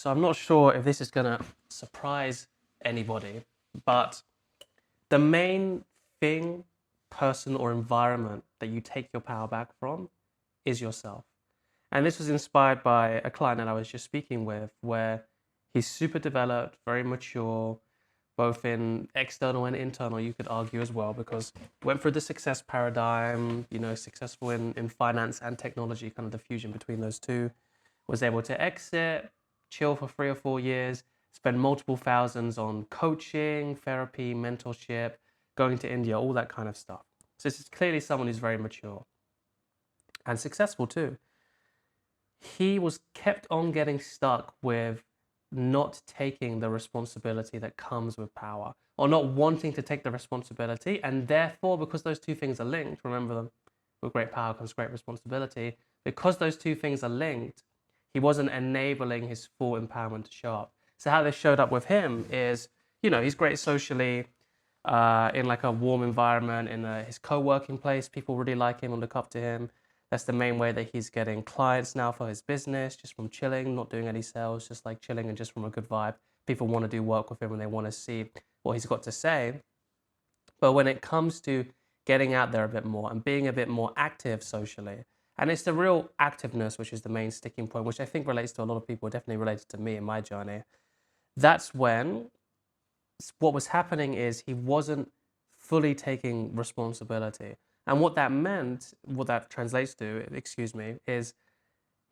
So I'm not sure if this is going to surprise anybody, but the main thing, person, or environment that you take your power back from is yourself. And this was inspired by a client that I was just speaking with, where he's super developed, very mature, both in external and internal, you could argue as well, because went through the success paradigm, successful in finance and technology, kind of the fusion between those two, was able to exit, chill for 3 or 4 years, spend multiple thousands on coaching, therapy, mentorship, going to India, all that kind of stuff. So this is clearly someone who's very mature and successful too. He was kept on getting stuck with not taking the responsibility that comes with power, or not wanting to take the responsibility, and therefore, because those two things are linked, remember them, with great power comes great responsibility, because those two things are linked, he wasn't enabling his full empowerment to show up. So how this showed up with him is, he's great socially, in like a warm environment, in his co-working place, people really like him and look up to him. That's the main way that he's getting clients now for his business, just from chilling, not doing any sales, just like chilling and just from a good vibe. People want to do work with him and they want to see what he's got to say. But when it comes to getting out there a bit more and being a bit more active socially, and it's the real activeness, which is the main sticking point, which I think relates to a lot of people, definitely related to me in my journey. That's when what was happening is he wasn't fully taking responsibility. And what that meant, what that translates to, is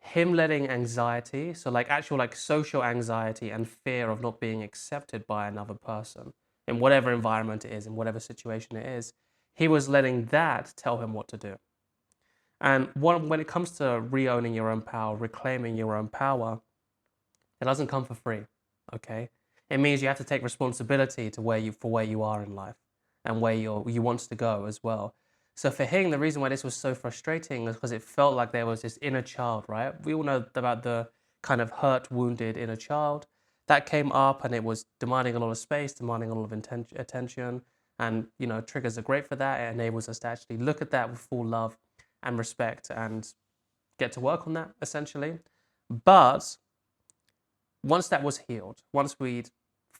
him letting anxiety, so like actual like social anxiety and fear of not being accepted by another person in whatever environment it is, in whatever situation it is, he was letting that tell him what to do. And when it comes to re-owning your own power, reclaiming your own power, it doesn't come for free, okay? It means you have to take responsibility to where you are in life and where you want to go as well. So for him, the reason why this was so frustrating is because it felt like there was this inner child, right? We all know about the kind of hurt, wounded inner child that came up, and it was demanding a lot of space, demanding a lot of attention. And, triggers are great for that. It enables us to actually look at that with full love and respect and get to work on that, essentially. But once that was healed, once we'd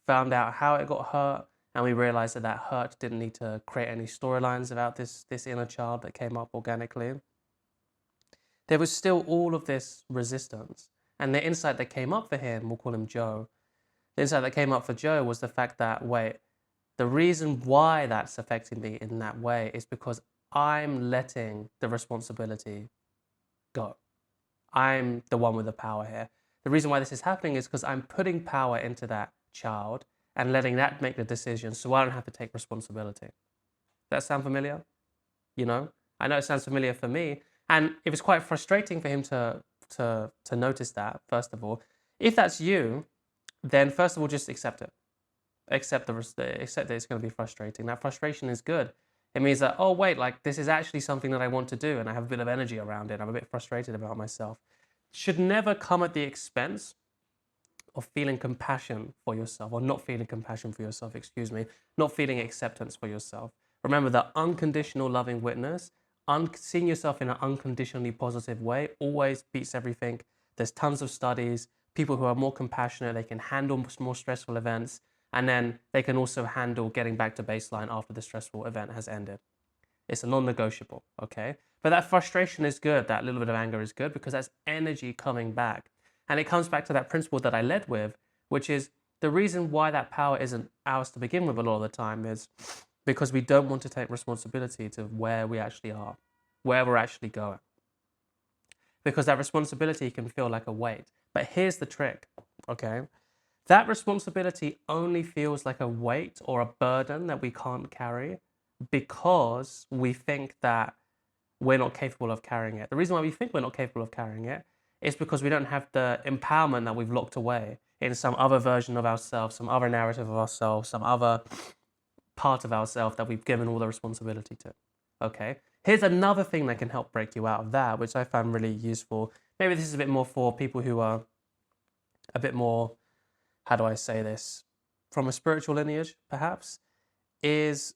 found out how it got hurt, and we realized that hurt didn't need to create any storylines about this inner child that came up organically, there was still all of this resistance. And the insight that came up for him, we'll call him Joe, the insight that came up for Joe was the fact that, wait, the reason why that's affecting me in that way is because I'm letting the responsibility go. I'm the one with the power here. The reason why this is happening is because I'm putting power into that child and letting that make the decision, so I don't have to take responsibility. Does that sound familiar? I know it sounds familiar for me, and it was quite frustrating for him to notice that. First of all, if that's you, then first of all, just accept it. Accept that it's going to be frustrating. That frustration is good. It means that, oh wait, like this is actually something that I want to do, and I have a bit of energy around it. I'm a bit frustrated about myself. Should never come at the expense of feeling compassion for yourself, or not feeling compassion for yourself, not feeling acceptance for yourself. Remember that unconditional loving witness, seeing yourself in an unconditionally positive way always beats everything. There's tons of studies, people who are more compassionate, they can handle more stressful events, and then they can also handle getting back to baseline after the stressful event has ended. It's a non-negotiable, okay? But that frustration is good, that little bit of anger is good, because that's energy coming back. And it comes back to that principle that I led with, which is the reason why that power isn't ours to begin with a lot of the time is because we don't want to take responsibility to where we actually are, where we're actually going. Because that responsibility can feel like a weight. But here's the trick, okay? That responsibility only feels like a weight or a burden that we can't carry because we think that we're not capable of carrying it. The reason why we think we're not capable of carrying it is because we don't have the empowerment that we've locked away in some other version of ourselves, some other narrative of ourselves, some other part of ourselves that we've given all the responsibility to, okay? Here's another thing that can help break you out of that, which I found really useful. Maybe this is a bit more for people who are a bit more, how do I say this, from a spiritual lineage, perhaps, is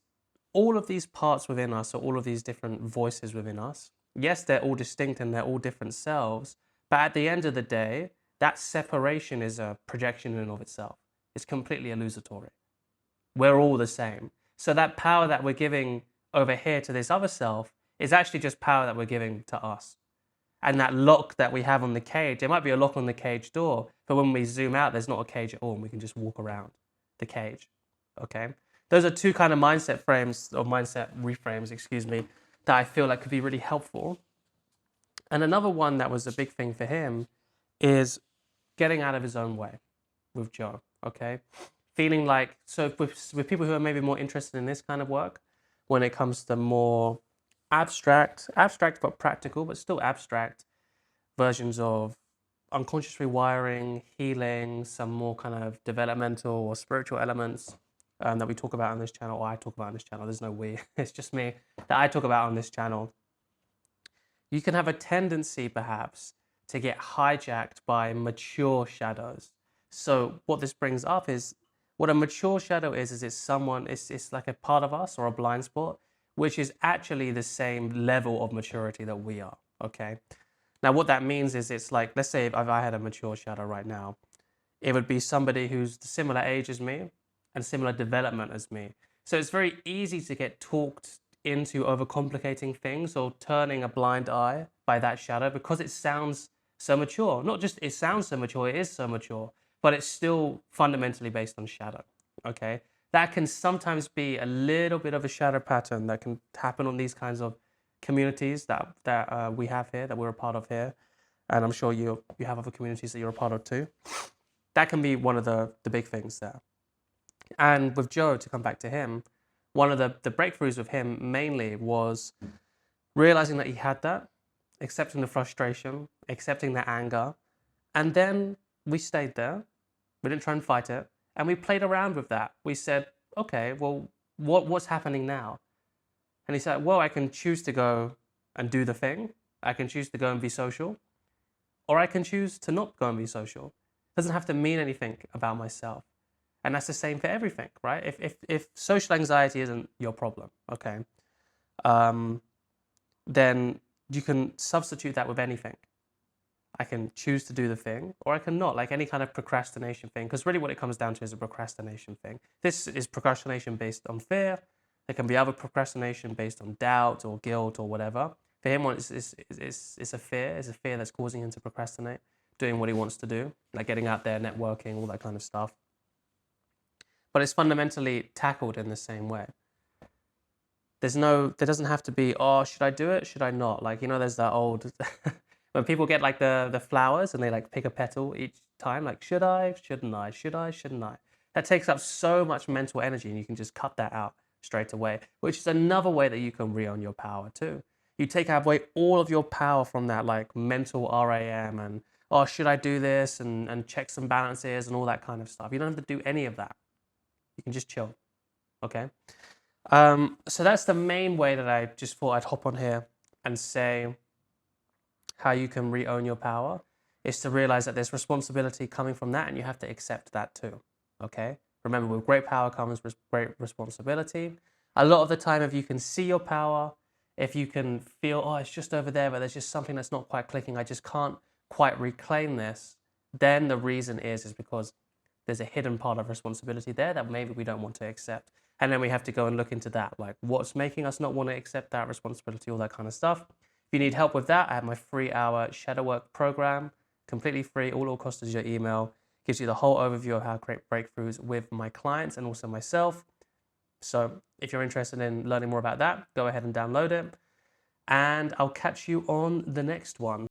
all of these parts within us, or all of these different voices within us, yes, they're all distinct and they're all different selves, but at the end of the day, that separation is a projection in and of itself. It's completely illusory. We're all the same. So that power that we're giving over here to this other self is actually just power that we're giving to us. And that lock that we have on the cage, there might be a lock on the cage door, but when we zoom out, there's not a cage at all, and we can just walk around the cage. Okay? Those are two kind of mindset frames, or mindset reframes, excuse me, that I feel like could be really helpful. And another one that was a big thing for him is getting out of his own way with Joe. Okay? Feeling like, so with people who are maybe more interested in this kind of work, when it comes to more abstract but practical, but still abstract versions of unconscious rewiring, healing, some more kind of developmental or spiritual elements that we talk about on this channel, or I talk about on this channel. There's no we, it's just me that I talk about on this channel. You can have a tendency perhaps to get hijacked by mature shadows. So what this brings up is, what a mature shadow is it's someone, it's like a part of us or a blind spot, which is actually the same level of maturity that we are, okay? Now, what that means is it's like, let's say if I had a mature shadow right now, it would be somebody who's similar age as me and similar development as me. So it's very easy to get talked into overcomplicating things or turning a blind eye by that shadow because it sounds so mature. Not just it sounds so mature, it is so mature, but it's still fundamentally based on shadow, okay? That can sometimes be a little bit of a shadow pattern that can happen on these kinds of communities that we have here, that we're a part of here. And I'm sure you have other communities that you're a part of too. That can be one of the big things there. And with Joe, to come back to him, one of the breakthroughs with him mainly was realizing that he had that, accepting the frustration, accepting the anger, and then we stayed there. We didn't try and fight it, and we played around with that. We said, okay, well, what's happening now? And he said, well, I can choose to go and do the thing. I can choose to go and be social, or I can choose to not go and be social. It doesn't have to mean anything about myself. And that's the same for everything, right? If social anxiety isn't your problem, okay, then you can substitute that with anything. I can choose to do the thing, or I can not, like any kind of procrastination thing, because really what it comes down to is a procrastination thing. This is procrastination based on fear. There can be other procrastination based on doubt or guilt or whatever. For him, it's a fear. It's a fear that's causing him to procrastinate, doing what he wants to do, like getting out there, networking, all that kind of stuff. But it's fundamentally tackled in the same way. There doesn't have to be, oh, should I do it? Should I not? Like, you know, there's that old, when people get like the flowers and they like pick a petal each time, like, should I, shouldn't I, should I, shouldn't I? That takes up so much mental energy, and you can just cut that out straight away, which is another way that you can re-own your power too. You take away all of your power from that like mental RAM and, oh, should I do this, and checks and balances and all that kind of stuff. You don't have to do any of that. You can just chill, okay? So that's the main way that I just thought I'd hop on here and say how you can re-own your power is to realize that there's responsibility coming from that, and you have to accept that too, okay? Remember, with great power comes great responsibility. A lot of the time, if you can see your power, if you can feel, oh, it's just over there, but there's just something that's not quite clicking, I just can't quite reclaim this, then the reason is because there's a hidden part of responsibility there that maybe we don't want to accept. And then we have to go and look into that, like what's making us not want to accept that responsibility, all that kind of stuff. If you need help with that, I have my 3-hour shadow work program, completely free. All it costs is your email. Gives you the whole overview of how to create breakthroughs with my clients and also myself. So if you're interested in learning more about that, go ahead and download it. And I'll catch you on the next one.